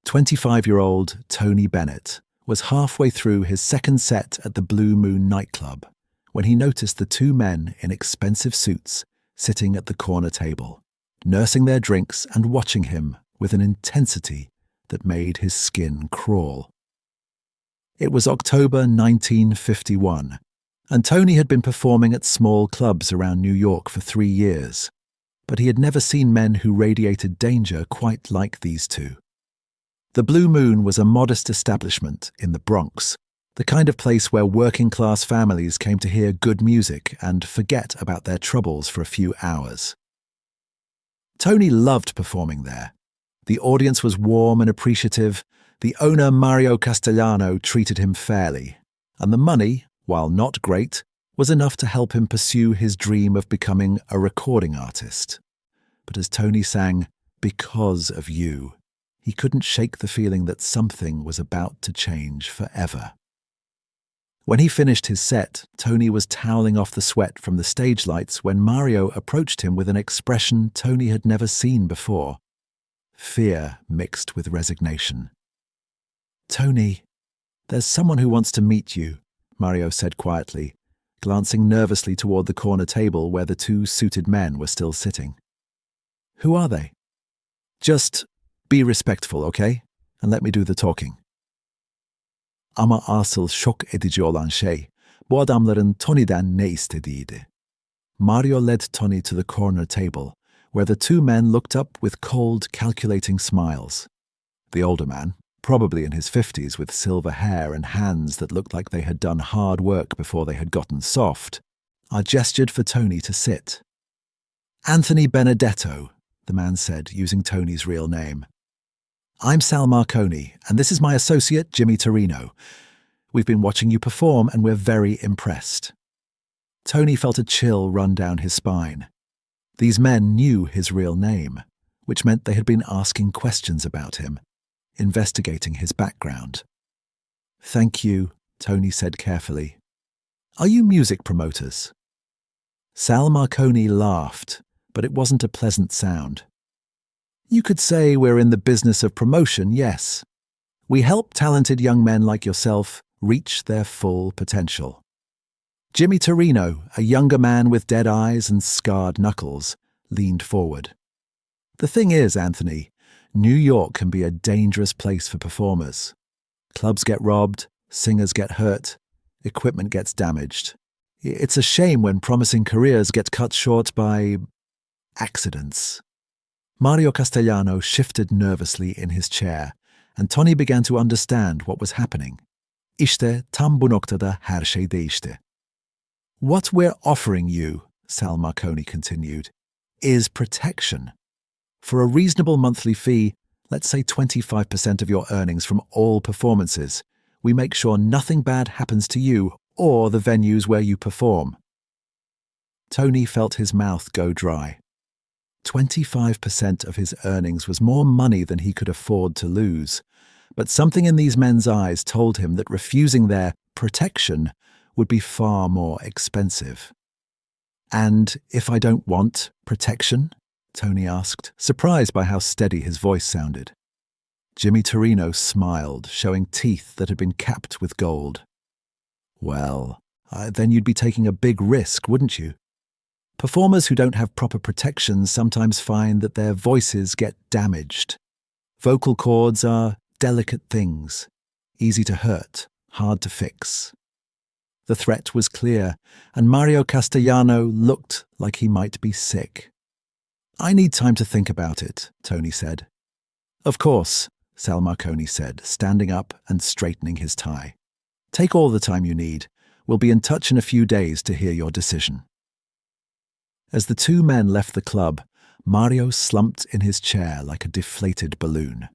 25-year-old Tony Bennett was halfway through his second set at the Blue Moon nightclub when he noticed the two men in expensive suits sitting at the corner table, nursing their drinks and watching him with an intensity that made his skin crawl. It was October 1951, and Tony had been performing at small clubs around New York for 3 years, but he had never seen men who radiated danger quite like these two. The Blue Moon was a modest establishment in the Bronx, the kind of place where working-class families came to hear good music and forget about their troubles for a few hours. Tony loved performing there. The audience was warm and appreciative, the owner Mario Castellano treated him fairly, and the money, while not great, was enough to help him pursue his dream of becoming a recording artist. But as Tony sang, "Because of You," he couldn't shake the feeling that something was about to change forever. When he finished his set, Tony was toweling off the sweat from the stage lights when Mario approached him with an expression Tony had never seen before. Fear mixed with resignation. "Tony, there's someone who wants to meet you," Mario said quietly, glancing nervously toward the corner table where the two suited men were still sitting. "Who are they?" "Just be respectful, okay? And let me do the talking." Ama asıl şok edici olan şey, bu adamların Tony'den ne istediğiydi. Mario led Tony to the corner table, where the two men looked up with cold, calculating smiles. The older man, probably in his 50s with silver hair and hands that looked like they had done hard work before they had gotten soft, gestured for Tony to sit. "Anthony Benedetto," the man said, using Tony's real name. "I'm Sal Marconi, and this is my associate, Jimmy Torino. We've been watching you perform, and we're very impressed." Tony felt a chill run down his spine. These men knew his real name, which meant they had been asking questions about him, investigating his background. "Thank you," Tony said carefully. "Are you music promoters?" Sal Marconi laughed, but it wasn't a pleasant sound. "You could say we're in the business of promotion, yes. We help talented young men like yourself reach their full potential." Jimmy Torino, a younger man with dead eyes and scarred knuckles, leaned forward. "The thing is, Anthony, New York can be a dangerous place for performers. Clubs get robbed, singers get hurt, equipment gets damaged. It's a shame when promising careers get cut short by accidents." Mario Castellano shifted nervously in his chair, and Tony began to understand what was happening. İşte tam bu noktada her şey değişti. "What we're offering you," Sal Marconi continued, "is protection. For a reasonable monthly fee, let's say 25% of your earnings from all performances, we make sure nothing bad happens to you or the venues where you perform." Tony felt his mouth go dry. 25% of his earnings was more money than he could afford to lose, but something in these men's eyes told him that refusing their protection would be far more expensive. "And if I don't want protection?" Tony asked, surprised by how steady his voice sounded. Jimmy Torino smiled, showing teeth that had been capped with gold. "Well, then you'd be taking a big risk, wouldn't you? Performers who don't have proper protection sometimes find that their voices get damaged. Vocal cords are delicate things, easy to hurt, hard to fix." The threat was clear, and Mario Castellano looked like he might be sick. "I need time to think about it," Tony said. "Of course," Sal Marconi said, standing up and straightening his tie. "Take all the time you need. We'll be in touch in a few days to hear your decision." As the two men left the club, Mario slumped in his chair like a deflated balloon.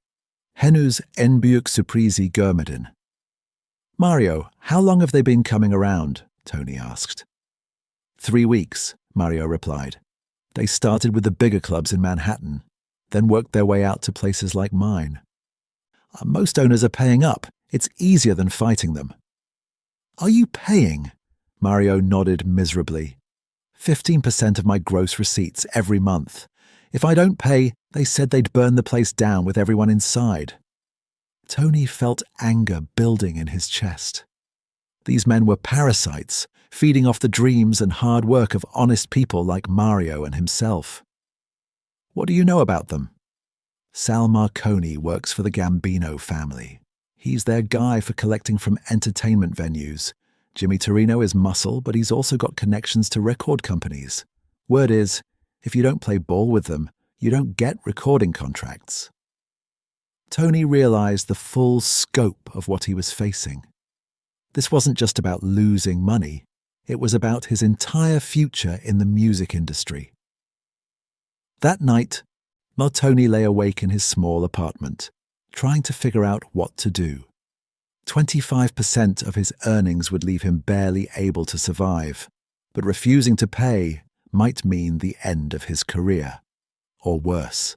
"Henüz en büyük sürprizi görmedin." "Mario, how long have they been coming around?" Tony asked. 3 weeks, Mario replied. "They started with the bigger clubs in Manhattan, then worked their way out to places like mine. Most owners are paying up. It's easier than fighting them." "Are you paying?" Mario nodded miserably. 15% of my gross receipts every month. If I don't pay, they said they'd burn the place down with everyone inside." Tony felt anger building in his chest. These men were parasites, feeding off the dreams and hard work of honest people like Mario and himself. What do you know about them? Sal Marconi works for the Gambino family. He's their guy for collecting from entertainment venues. Jimmy Torino is muscle, but he's also got connections to record companies. Word is, if you don't play ball with them, you don't get recording contracts. Tony realized the full scope of what he was facing. This wasn't just about losing money. It was about his entire future in the music industry. That night, Tony lay awake in his small apartment, trying to figure out what to do. 25% of his earnings would leave him barely able to survive, but refusing to pay might mean the end of his career, or worse.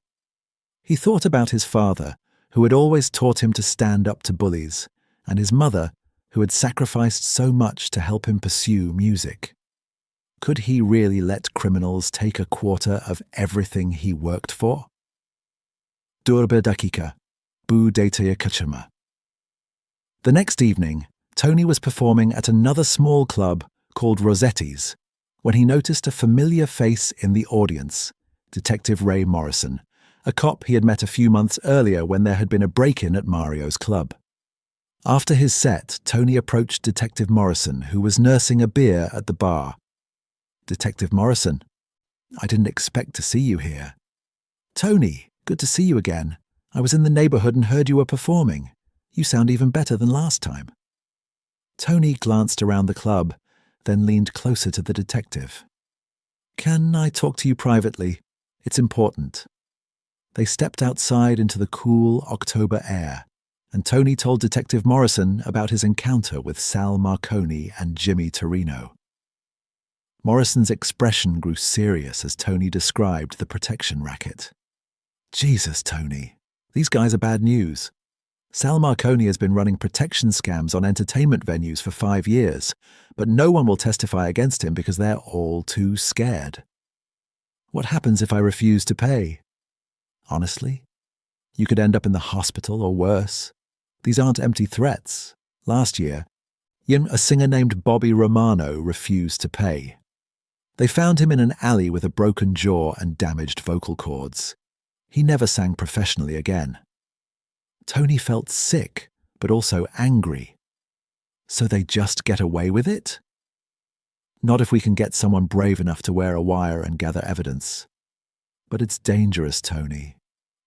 He thought about his father, who had always taught him to stand up to bullies, and his mother, who had sacrificed so much to help him pursue music. Could he really let criminals take a quarter of everything he worked for? Durbe dakika, bu dataya kaçırma. The next evening, Tony was performing at another small club called Rossetti's when he noticed a familiar face in the audience, Detective Ray Morrison, a cop he had met a few months earlier when there had been a break-in at Mario's club. After his set, Tony approached Detective Morrison, who was nursing a beer at the bar. "Detective Morrison, I didn't expect to see you here." "Tony, good to see you again. I was in the neighborhood and heard you were performing. You sound even better than last time." Tony glanced around the club, then leaned closer to the detective. "Can I talk to you privately? It's important." They stepped outside into the cool October air, and Tony told Detective Morrison about his encounter with Sal Marconi and Jimmy Torino. Morrison's expression grew serious as Tony described the protection racket. "Jesus, Tony, these guys are bad news. Sal Marconi has been running protection scams on entertainment venues for 5 years, but no one will testify against him because they're all too scared. What happens if I refuse to pay? Honestly, you could end up in the hospital or worse. These aren't empty threats. Last year, a singer named Bobby Romano refused to pay. They found him in an alley with a broken jaw and damaged vocal cords. He never sang professionally again." Tony felt sick, but also angry. So they just get away with it? Not if we can get someone brave enough to wear a wire and gather evidence. But it's dangerous, Tony.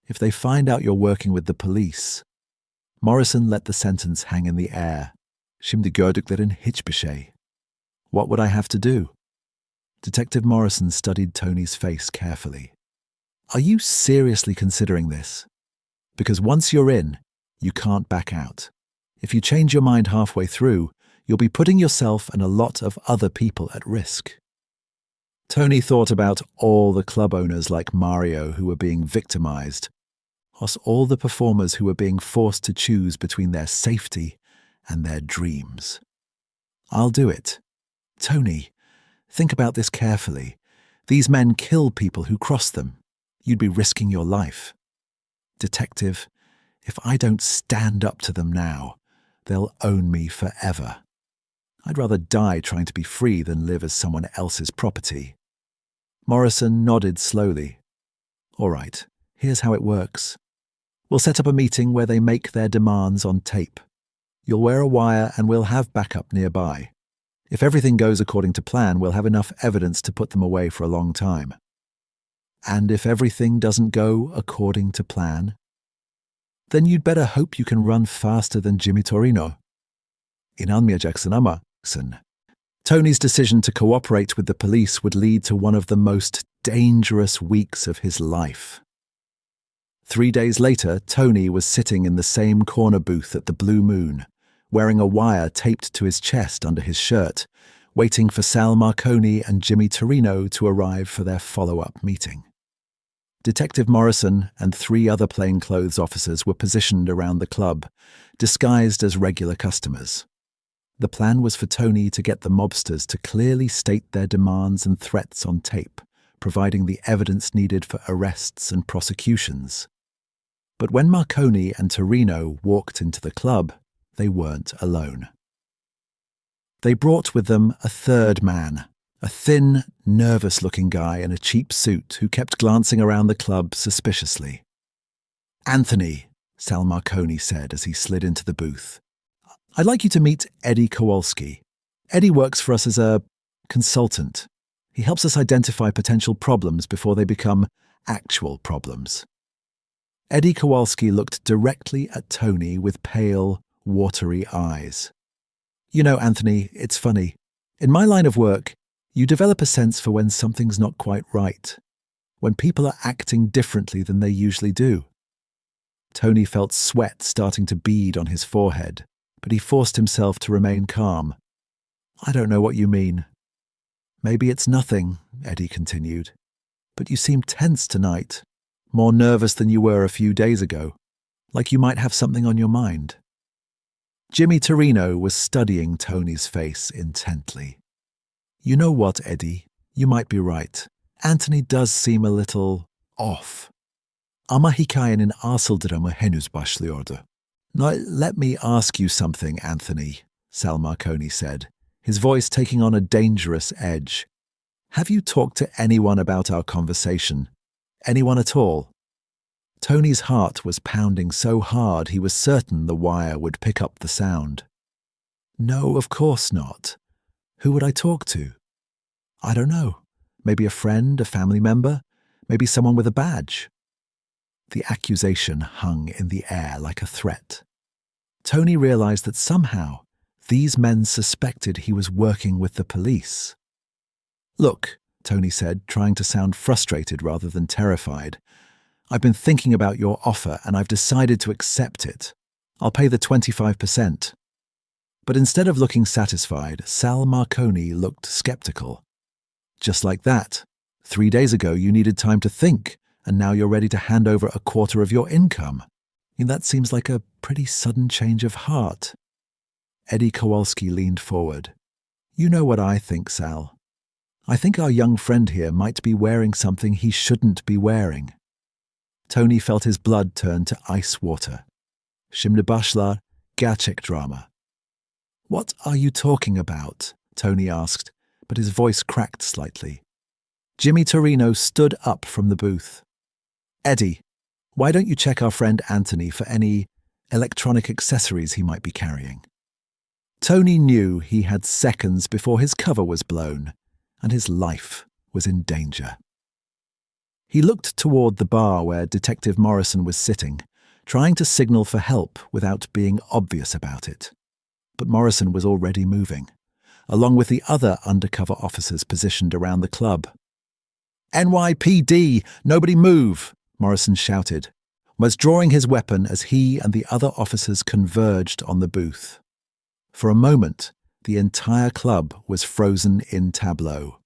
If they find out you're working with the police. Morrison let the sentence hang in the air. Şimdi gördüklerin hiçbir şey. What would I have to do? Detective Morrison studied Tony's face carefully. "Are you seriously considering this? Because once you're in, you can't back out. If you change your mind halfway through, you'll be putting yourself and a lot of other people at risk." Tony thought about all the club owners like Mario who were being victimized, plus all the performers who were being forced to choose between their safety and their dreams. "I'll do it. Tony, think about this carefully. These men kill people who cross them. You'd be risking your life. Detective, if I don't stand up to them now, they'll own me forever. I'd rather die trying to be free than live as someone else's property." Morrison nodded slowly. "All right, here's how it works. We'll set up a meeting where they make their demands on tape. You'll wear a wire and we'll have backup nearby. If everything goes according to plan, we'll have enough evidence to put them away for a long time. And if everything doesn't go according to plan, then you'd better hope you can run faster than Jimmy Torino. İnanmayacaksın ama." Tony's decision to cooperate with the police would lead to one of the most dangerous weeks of his life. 3 days later, Tony was sitting in the same corner booth at the Blue Moon, wearing a wire taped to his chest under his shirt, waiting for Sal Marconi and Jimmy Torino to arrive for their follow-up meeting. Detective Morrison and 3 other plainclothes officers were positioned around the club, disguised as regular customers. The plan was for Tony to get the mobsters to clearly state their demands and threats on tape, providing the evidence needed for arrests and prosecutions. But when Marconi and Torino walked into the club, they weren't alone. They brought with them a third man, a thin, nervous-looking guy in a cheap suit who kept glancing around the club suspiciously. "Anthony," Sal Marconi said as he slid into the booth. "I'd like you to meet Eddie Kowalski. Eddie works for us as a consultant. He helps us identify potential problems before they become actual problems." Eddie Kowalski looked directly at Tony with pale, watery eyes. "You know, Anthony, it's funny. In my line of work, you develop a sense for when something's not quite right, when people are acting differently than they usually do." Tony felt sweat starting to bead on his forehead, but he forced himself to remain calm. "I don't know what you mean." "Maybe it's nothing," Eddie continued, "but you seem tense tonight, more nervous than you were a few days ago, like you might have something on your mind." Jimmy Torino was studying Tony's face intently. "You know what, Eddie? You might be right. Anthony does seem a little off. Ama hikayenin asıl dramı henüz başlıyordu." "Now, let me ask you something, Anthony," Sal Marconi said, his voice taking on a dangerous edge. "Have you talked to anyone about our conversation? Anyone at all?" Tony's heart was pounding so hard he was certain the wire would pick up the sound. "No, of course not. Who would I talk to?" "I don't know. Maybe a friend, a family member, maybe someone with a badge." The accusation hung in the air like a threat. Tony realized that somehow these men suspected he was working with the police. "Look," Tony said, trying to sound frustrated rather than terrified, "I've been thinking about your offer and I've decided to accept it. I'll pay the 25%. But instead of looking satisfied, Sal Marconi looked skeptical. "Just like that. 3 days ago you needed time to think, and now you're ready to hand over a quarter of your income. That seems like a pretty sudden change of heart." Eddie Kowalski leaned forward. "You know what I think, Sal. I think our young friend here might be wearing something he shouldn't be wearing." Tony felt his blood turn to ice water. "Şimdi başlar gerçek drama." "What are you talking about?" Tony asked, but his voice cracked slightly. Jimmy Torino stood up from the booth. "Eddie, why don't you check our friend Anthony for any electronic accessories he might be carrying?" Tony knew he had seconds before his cover was blown, and his life was in danger. He looked toward the bar where Detective Morrison was sitting, trying to signal for help without being obvious about it. But Morrison was already moving, along with the other undercover officers positioned around the club. "NYPD, nobody move!" Morrison shouted, withdrawing his weapon as he and the other officers converged on the booth. For a moment, the entire club was frozen in tableau.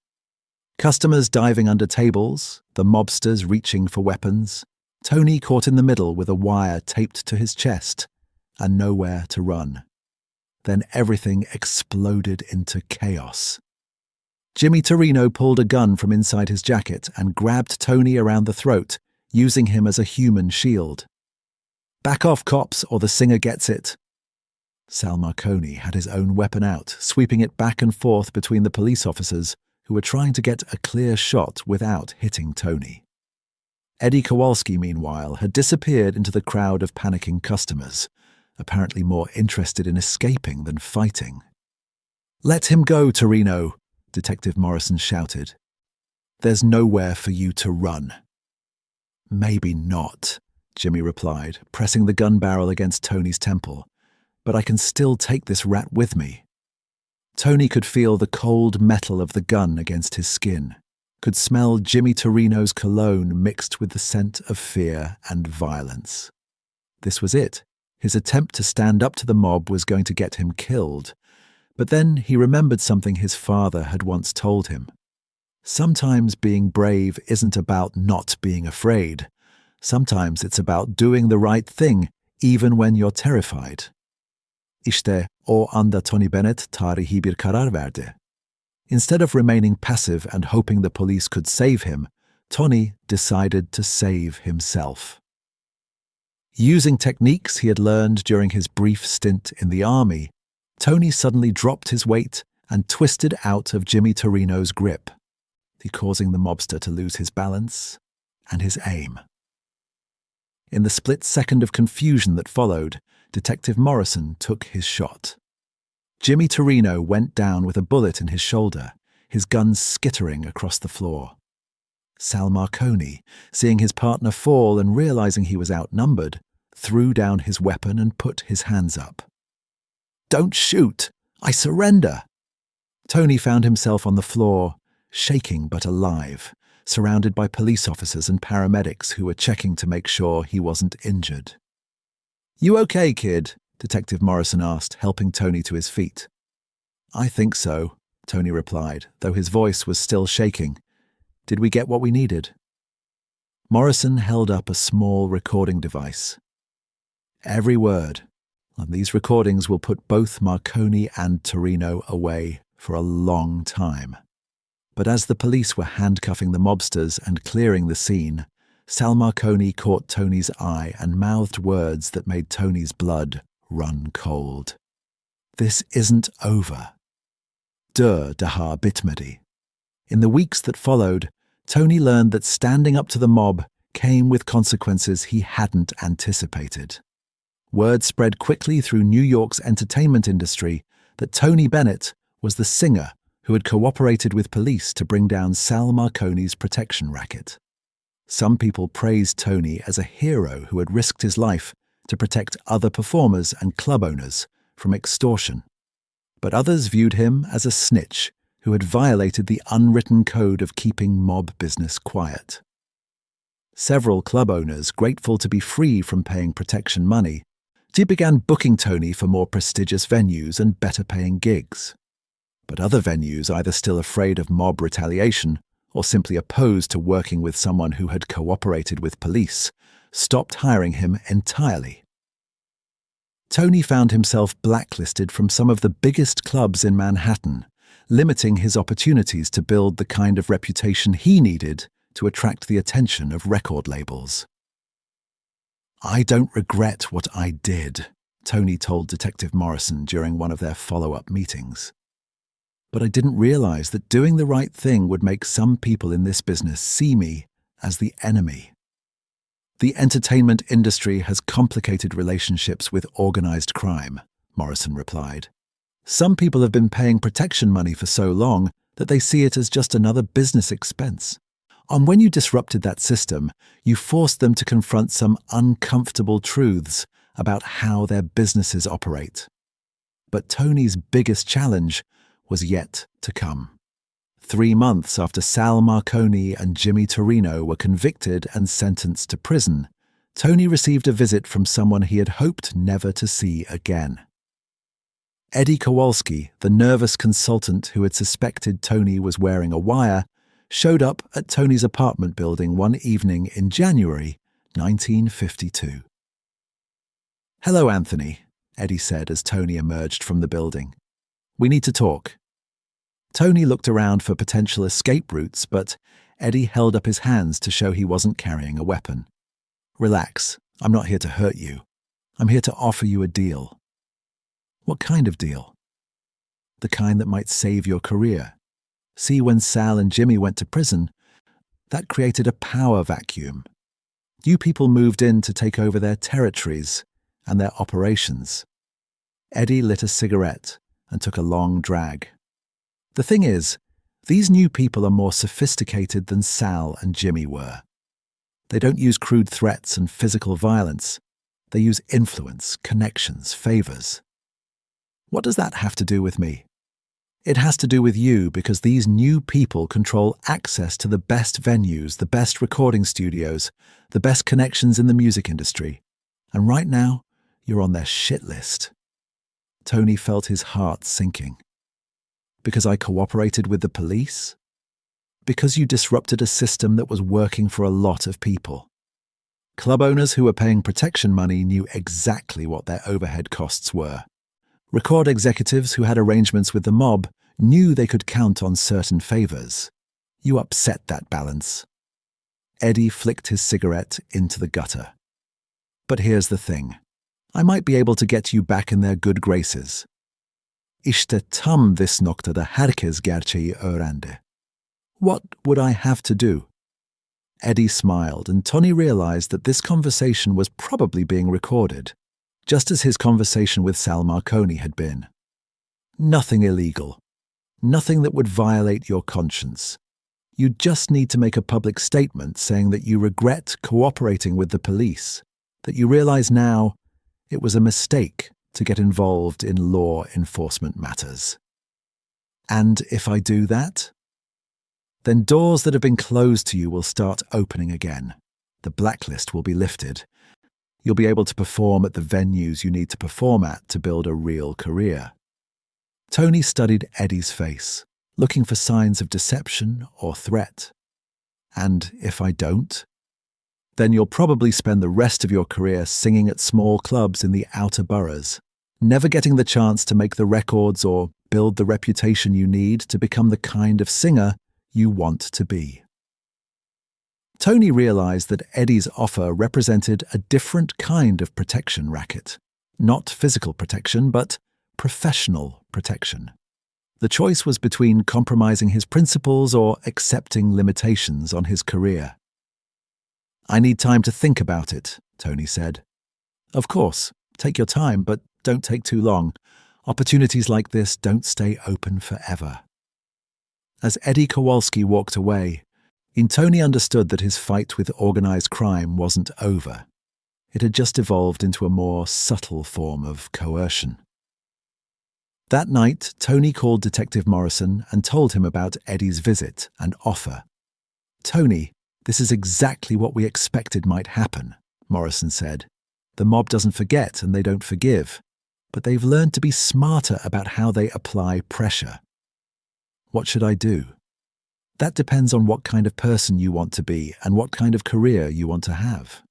Customers diving under tables, the mobsters reaching for weapons, Tony caught in the middle with a wire taped to his chest, and nowhere to run. Then everything exploded into chaos. Jimmy Torino pulled a gun from inside his jacket and grabbed Tony around the throat, using him as a human shield. "Back off, cops, or the singer gets it." Sal Marconi had his own weapon out, sweeping it back and forth between the police officers who were trying to get a clear shot without hitting Tony. Eddie Kowalski, meanwhile, had disappeared into the crowd of panicking customers, apparently more interested in escaping than fighting. "Let him go, Torino," Detective Morrison shouted. "There's nowhere for you to run." "Maybe not," Jimmy replied, pressing the gun barrel against Tony's temple. "But I can still take this rat with me." Tony could feel the cold metal of the gun against his skin, could smell Jimmy Torino's cologne mixed with the scent of fear and violence. This was it. His attempt to stand up to the mob was going to get him killed. But then he remembered something his father had once told him. Sometimes being brave isn't about not being afraid. Sometimes it's about doing the right thing, even when you're terrified. İşte o anda Tony Bennett tarihi bir karar verdi. Instead of remaining passive and hoping the police could save him, Tony decided to save himself. Using techniques he had learned during his brief stint in the army, Tony suddenly dropped his weight and twisted out of Jimmy Torino's grip, causing the mobster to lose his balance and his aim. In the split second of confusion that followed, Detective Morrison took his shot. Jimmy Torino went down with a bullet in his shoulder, his gun skittering across the floor. Sal Marconi, seeing his partner fall and realizing he was outnumbered, threw down his weapon and put his hands up. "Don't shoot! I surrender!" Tony found himself on the floor, shaking but alive, surrounded by police officers and paramedics who were checking to make sure he wasn't injured. "You okay, kid?" Detective Morrison asked, helping Tony to his feet. "I think so," Tony replied, though his voice was still shaking. "Did we get what we needed?" Morrison held up a small recording device. "Every word, and these recordings will put both Marconi and Torino away for a long time." But as the police were handcuffing the mobsters and clearing the scene, Sal Marconi caught Tony's eye and mouthed words that made Tony's blood run cold. "This isn't over. Dur daha bitmedi." In the weeks that followed, Tony learned that standing up to the mob came with consequences he hadn't anticipated. Word spread quickly through New York's entertainment industry that Tony Bennett was the singer who had cooperated with police to bring down Sal Marconi's protection racket. Some people praised Tony as a hero who had risked his life to protect other performers and club owners from extortion. But others viewed him as a snitch who had violated the unwritten code of keeping mob business quiet. Several club owners, grateful to be free from paying protection money, began booking Tony for more prestigious venues and better-paying gigs. But other venues, either still afraid of mob retaliation or simply opposed to working with someone who had cooperated with police, stopped hiring him entirely. Tony found himself blacklisted from some of the biggest clubs in Manhattan, limiting his opportunities to build the kind of reputation he needed to attract the attention of record labels. "I don't regret what I did," Tony told Detective Morrison during one of their follow-up meetings. "But I didn't realize that doing the right thing would make some people in this business see me as the enemy." "The entertainment industry has complicated relationships with organized crime," Morrison replied. "Some people have been paying protection money for so long that they see it as just another business expense. And when you disrupted that system, you forced them to confront some uncomfortable truths about how their businesses operate." But Tony's biggest challenge was yet to come. 3 months after Sal Marconi and Jimmy Torino were convicted and sentenced to prison, Tony received a visit from someone he had hoped never to see again. Eddie Kowalski, the nervous consultant who had suspected Tony was wearing a wire, showed up at Tony's apartment building one evening in January 1952. "Hello, Anthony," Eddie said as Tony emerged from the building. "We need to talk." Tony looked around for potential escape routes, but Eddie held up his hands to show he wasn't carrying a weapon. "Relax, I'm not here to hurt you. I'm here to offer you a deal." "What kind of deal?" "The kind that might save your career. See, when Sal and Jimmy went to prison, that created a power vacuum. You people moved in to take over their territories and their operations." Eddie lit a cigarette and took a long drag. "The thing is, these new people are more sophisticated than Sal and Jimmy were. They don't use crude threats and physical violence. They use influence, connections, favors." "What does that have to do with me?" "It has to do with you because these new people control access to the best venues, the best recording studios, the best connections in the music industry. And right now, you're on their shit list." Tony felt his heart sinking. "Because I cooperated with the police? Because you disrupted a system that was working for a lot of people. Club owners who were paying protection money knew exactly what their overhead costs were. Record executives who had arrangements with the mob knew they could count on certain favors. You upset that balance." Eddie flicked his cigarette into the gutter. But here's the thing. I might be able to get you back in their good graces. İşte tam this noktada herkes gerçeği öğrendi. What would I have to do? Eddie smiled, and Tony realized that this conversation was probably being recorded, just as his conversation with Sal Marconi had been. Nothing illegal. Nothing that would violate your conscience. You just need to make a public statement saying that you regret cooperating with the police, that you realize now it was a mistake to get involved in law enforcement matters. And if I do that, then doors that have been closed to you will start opening again. The blacklist will be lifted. You'll be able to perform at the venues you need to perform at to build a real career. Tony studied Eddie's face, looking for signs of deception or threat. And if I don't? Then you'll probably spend the rest of your career singing at small clubs in the outer boroughs, never getting the chance to make the records or build the reputation you need to become the kind of singer you want to be. Tony realized that Eddie's offer represented a different kind of protection racket. Not physical protection, but professional protection. The choice was between compromising his principles or accepting limitations on his career. I need time to think about it, Tony said. Of course, take your time, but don't take too long. Opportunities like this don't stay open forever. As Eddie Kowalski walked away, Tony understood that his fight with organized crime wasn't over. It had just evolved into a more subtle form of coercion. That night, Tony called Detective Morrison and told him about Eddie's visit and offer. "Tony, this is exactly what we expected might happen," Morrison said. "The mob doesn't forget and they don't forgive, but they've learned to be smarter about how they apply pressure." "What should I do?" "That depends on what kind of person you want to be and what kind of career you want to have.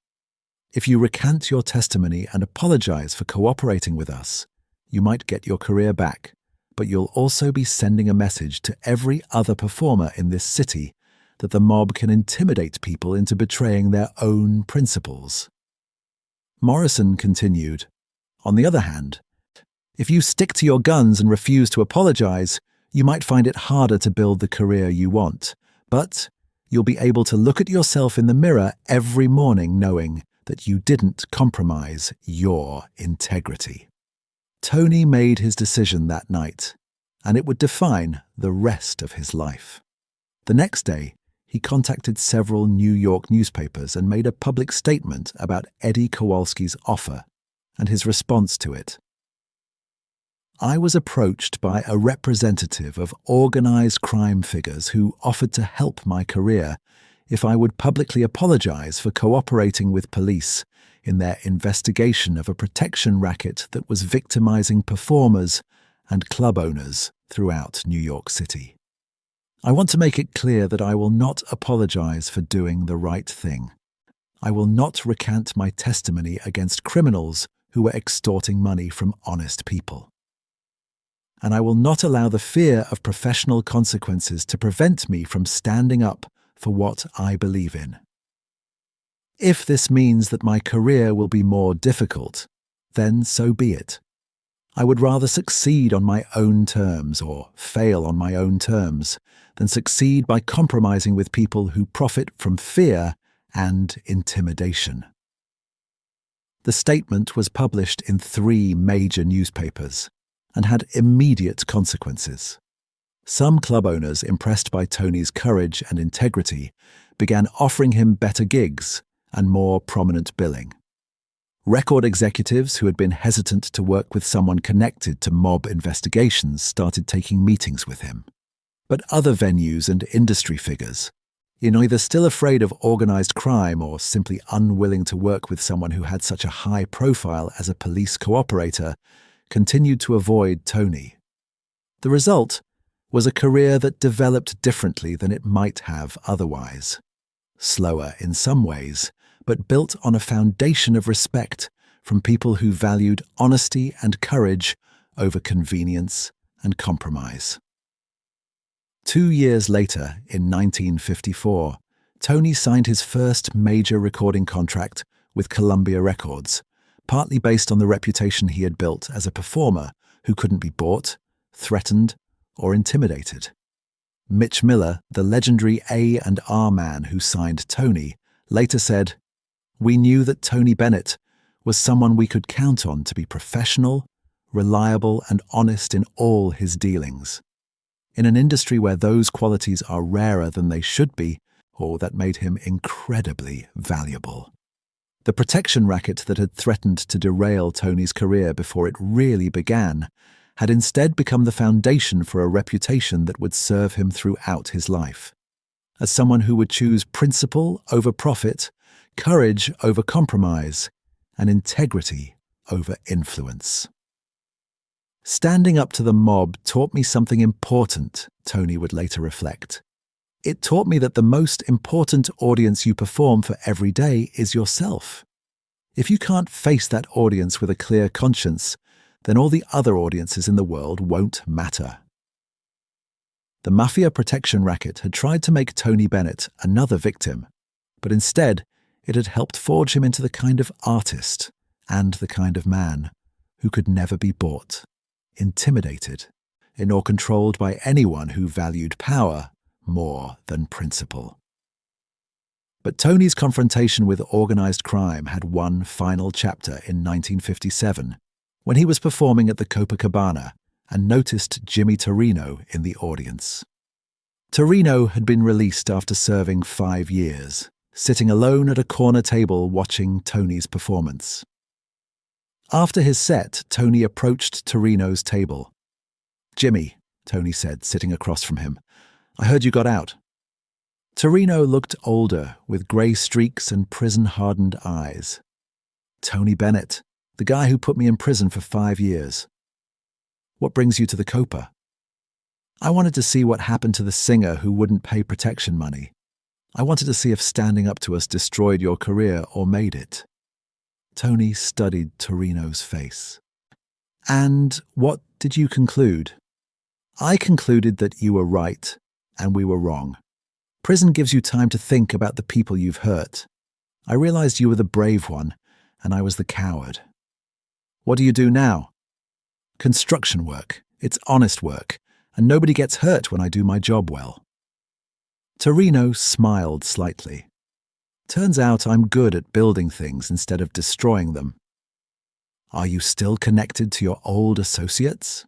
If you recant your testimony and apologize for cooperating with us, you might get your career back, but you'll also be sending a message to every other performer in this city that the mob can intimidate people into betraying their own principles." Morrison continued, "On the other hand, if you stick to your guns and refuse to apologize, you might find it harder to build the career you want, but you'll be able to look at yourself in the mirror every morning knowing that you didn't compromise your integrity." Tony made his decision that night, and it would define the rest of his life. The next day, he contacted several New York newspapers and made a public statement about Eddie Kowalski's offer and his response to it. "I was approached by a representative of organized crime figures who offered to help my career if I would publicly apologize for cooperating with police in their investigation of a protection racket that was victimizing performers and club owners throughout New York City. I want to make it clear that I will not apologize for doing the right thing. I will not recant my testimony against criminals who were extorting money from honest people. And I will not allow the fear of professional consequences to prevent me from standing up for what I believe in. If this means that my career will be more difficult, then so be it. I would rather succeed on my own terms or fail on my own terms than succeed by compromising with people who profit from fear and intimidation." The statement was published in 3 major newspapers and had immediate consequences. Some club owners, impressed by Tony's courage and integrity, began offering him better gigs and more prominent billing. Record executives who had been hesitant to work with someone connected to mob investigations started taking meetings with him. But other venues and industry figures, either still afraid of organized crime or simply unwilling to work with someone who had such a high profile as a police cooperator, continued to avoid Tony. The result was a career that developed differently than it might have otherwise. Slower in some ways, but built on a foundation of respect from people who valued honesty and courage over convenience and compromise. 2 years later, in 1954, Tony signed his first major recording contract with Columbia Records, partly based on the reputation he had built as a performer who couldn't be bought, threatened, or intimidated. Mitch Miller, the legendary A&R man who signed Tony, later said, "We knew that Tony Bennett was someone we could count on to be professional, reliable, and honest in all his dealings. In an industry where those qualities are rarer than they should be, that made him incredibly valuable." The protection racket that had threatened to derail Tony's career before it really began had instead become the foundation for a reputation that would serve him throughout his life, as someone who would choose principle over profit, courage over compromise, and integrity over influence. "Standing up to the mob taught me something important," Tony would later reflect. "It taught me that the most important audience you perform for every day is yourself. If you can't face that audience with a clear conscience, then all the other audiences in the world won't matter." The Mafia protection racket had tried to make Tony Bennett another victim, but instead it had helped forge him into the kind of artist and the kind of man who could never be bought, intimidated, nor controlled by anyone who valued power more than principle. But Tony's confrontation with organized crime had one final chapter in 1957, when he was performing at the Copacabana and noticed Jimmy Torino in the audience. Torino had been released after serving 5 years, sitting alone at a corner table watching Tony's performance. After his set, Tony approached Torino's table. "Jimmy," Tony said, sitting across from him, "I heard you got out." Torino looked older, with grey streaks and prison-hardened eyes. "Tony Bennett, the guy who put me in prison for 5 years. What brings you to the Copa?" "I wanted to see what happened to the singer who wouldn't pay protection money. I wanted to see if standing up to us destroyed your career or made it." Tony studied Torino's face. "And what did you conclude?" "I concluded that you were right and we were wrong. Prison gives you time to think about the people you've hurt. I realized you were the brave one and I was the coward." "What do you do now?" "Construction work. It's honest work, and nobody gets hurt when I do my job well." Torino smiled slightly. "Turns out I'm good at building things instead of destroying them." "Are you still connected to your old associates?"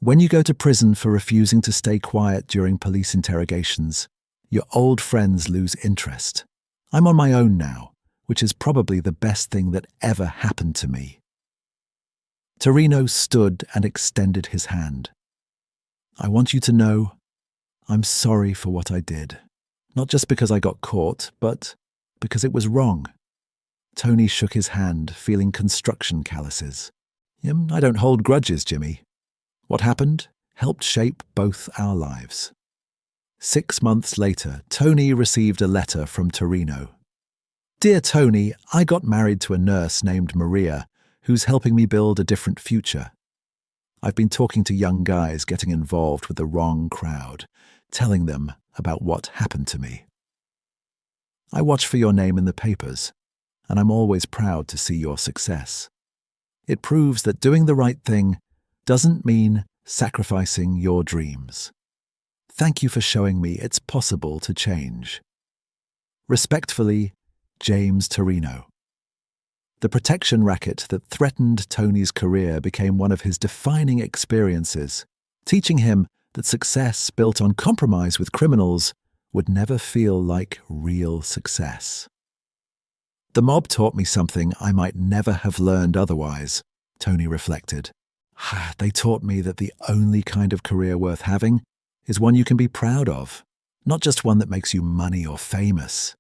"When you go to prison for refusing to stay quiet during police interrogations, your old friends lose interest. I'm on my own now, which is probably the best thing that ever happened to me." Torino stood and extended his hand. "I want you to know, I'm sorry for what I did. Not just because I got caught, but because it was wrong." Tony shook his hand, feeling construction calluses. "I don't hold grudges, Jimmy. What happened helped shape both our lives." 6 months later, Tony received a letter from Torino. "Dear Tony, I got married to a nurse named Maria, who's helping me build a different future. I've been talking to young guys getting involved with the wrong crowd, telling them about what happened to me. I watch for your name in the papers, and I'm always proud to see your success. It proves that doing the right thing doesn't mean sacrificing your dreams. Thank you for showing me it's possible to change. Respectfully, James Torino." The protection racket that threatened Tony's career became one of his defining experiences, teaching him that success built on compromise with criminals would never feel like real success. "The mob taught me something I might never have learned otherwise," Tony reflected. "They taught me that the only kind of career worth having is one you can be proud of, not just one that makes you money or famous.